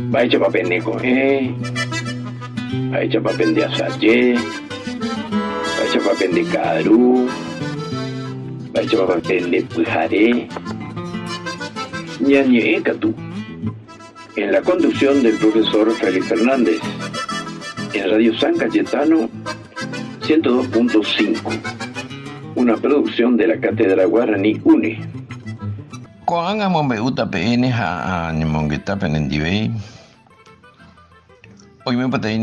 Vaya papel de coger, vaya papel de asaye, vaya papel de caru, vaya papel de pujaré, ñañe tú. En la conducción del profesor Félix Fernández, en Radio San Cayetano 102.5, una producción de la Cátedra Guaraní UNE. Koanga Mombeuta PN a Nimongueta Penendibey. Hoy me patei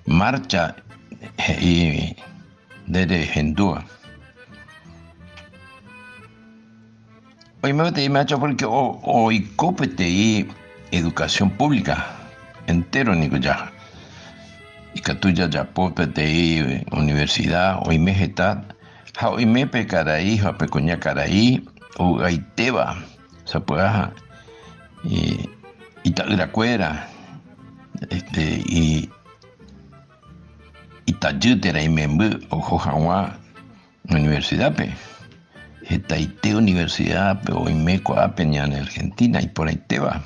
marcha y desde Hendúa. Hoy me patei marcha porque hoy copetei educación pública entero ni ya. Y catuya ya popetei universidad hoy me geta hoy me pecaraí ha pecoña caraí o gaiteba sapuaja y Itairacuera y Tayutera y Membu o Jojawa universidad pe Etaite universidad pe hoy me coapeña en Argentina y por ahí te va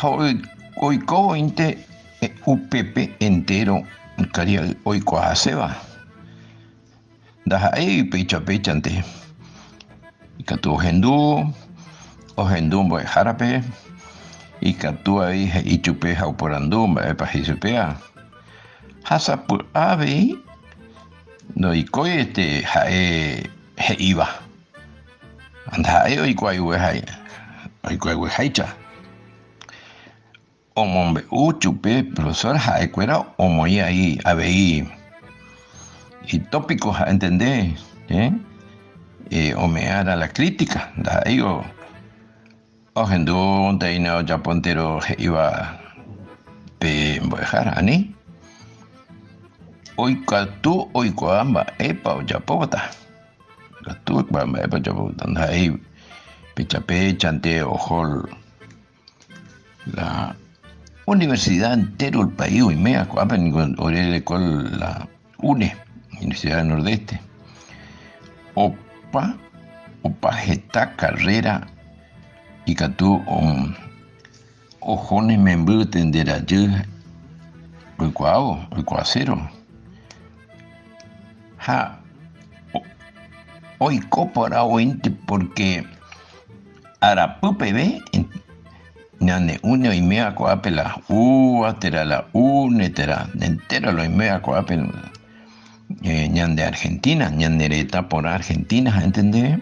hoy co inte UPP entero caría hoy coaseba da ahí pecha ante y catu hendú o hendú boy jarape y catu ahí y chupe jau por andumba pa hisupea hasa por ave no y coi jae iba anda ahí hoy coi we haicha o mombe chupe profesor jae cuera o moi ahí ave y tópicos a entender, o me hará la crítica, da digo, ojendo de ino ya pontero iba pe bojar ani, hoy catu hoy coamba epa ya pobota, catu coamba epa ya pobota, da ahí pecha ante ojol la universidad entero el país y mea coamba ni con orele con la UNE. Universidad del Nordeste. Opa geta carrera y catú ojones me embuten de la yo el cuacero. Hoy copara ointe porque arapupe ve nane uno y mea coapela atera la unetera entero lo y mea coapela ñan de Argentina, ñan nereta por Argentina, ¿entendés?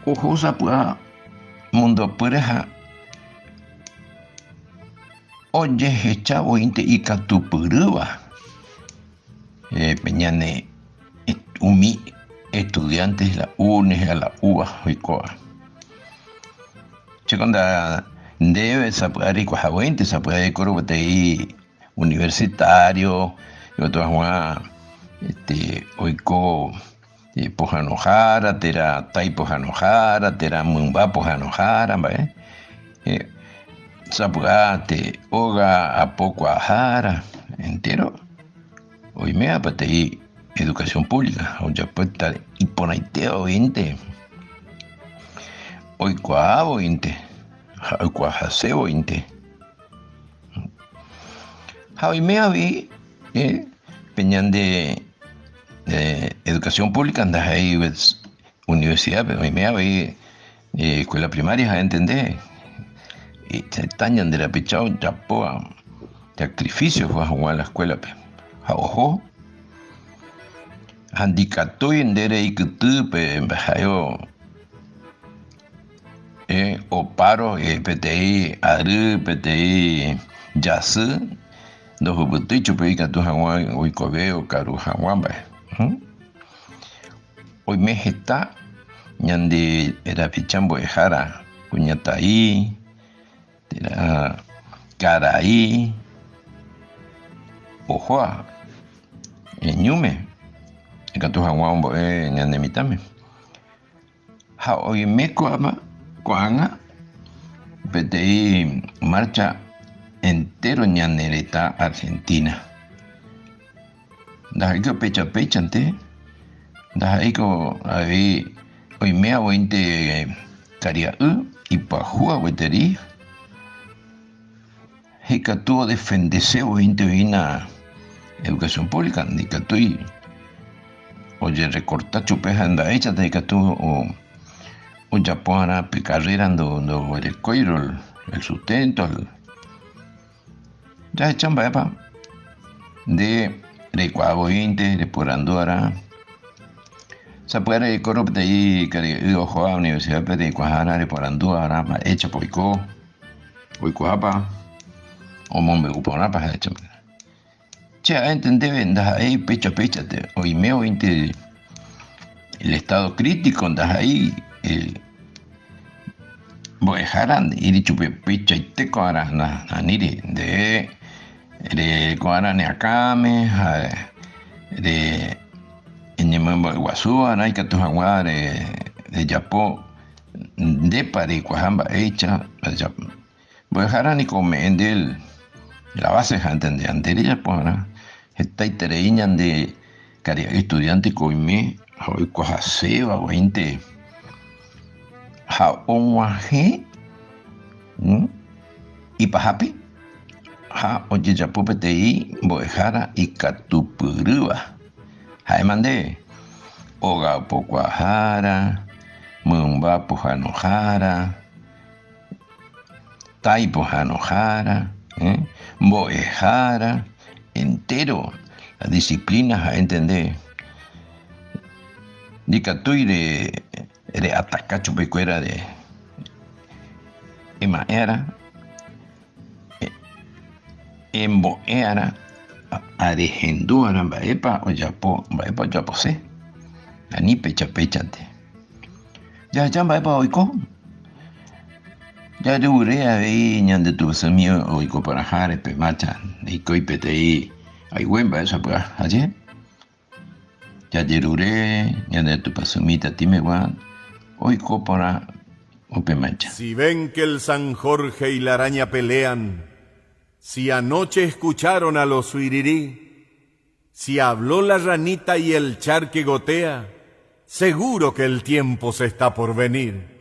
Ojosa pues mundo pureja oye chavo inte y catupuruba peñane umi estudiantes la UNE a la UBA hoicoa checonda debe saber y cuajabuente saber corobate universitario yo toda oiko pojanojara tera tai pojanojara tera mumba pojanojara ¿vale? Sapuate oga a poco ajara entero hoy me apatei educación pública o ya puede estar y ponaiteo inte hoy coabo inte hoy coajaseo inte hoy me habí peñan de educación pública andas ahí ves, universidad pero hoy me habí escuela primaria a entender y se tañan de la pichao ya poa sacrificio fue a jugar a la escuela a ojo handicapó en dere y que tú pe bajo o paro PTI aru PTI yasu dos butuicho pe que tú hawan hoy coveo caru hawan ba hoy me está ñande era pichambo de jara cuñataí era caraí ojoa ñume que tú hawan bo ñande mitame ha hoy me cuanga, PTI marcha entero ñanereta Argentina. Dahaiko pecha ante, dahaiko ahí hoy me hago caria y pajua weteri. Heka tuvo defenderse o una educación pública, ni que tú oye recortar chupeja anda hecha de que tú o ya para carrera ando el coiro el sustento ya echan pa de cuavo inte de por andora se puede corrupte ahí que ojo a universidad de cuajana de por andora hecha poico apa o mombe upona pa hecha che entender vendas ahí pecha te hoy me inte el estado crítico andas ahí boejaran iri chupe pecha y te coara na niri de coara ne akame de enyembo guasua na que tu jaguar de Japón de pare cuajamba hecha boejaran y comendel la base gente de anterior pues está itereiñan de caria estudiante coime hoy coja seba o gente ha onwaje y pajapi ha oye ya PTI boejara y catupurua ha mande oga pocuajara mumba pujanojara tai pujanojara boejara entero las disciplinas a entender dicatui de atacar chupecuera de emaera emboera a de hendúara baepa o yapo se ani pechate ya baepa oiko ya dure ahí ñande tu semio oiko para jare pe macha y coi PTI hay buen ba esa pues ayer ya dure ñande tu pasumita timegua oiko para ope mancha. Si ven que el San Jorge y la araña pelean, si anoche escucharon a los suirirí, si habló la ranita y el charque gotea, seguro que el tiempo se está por venir.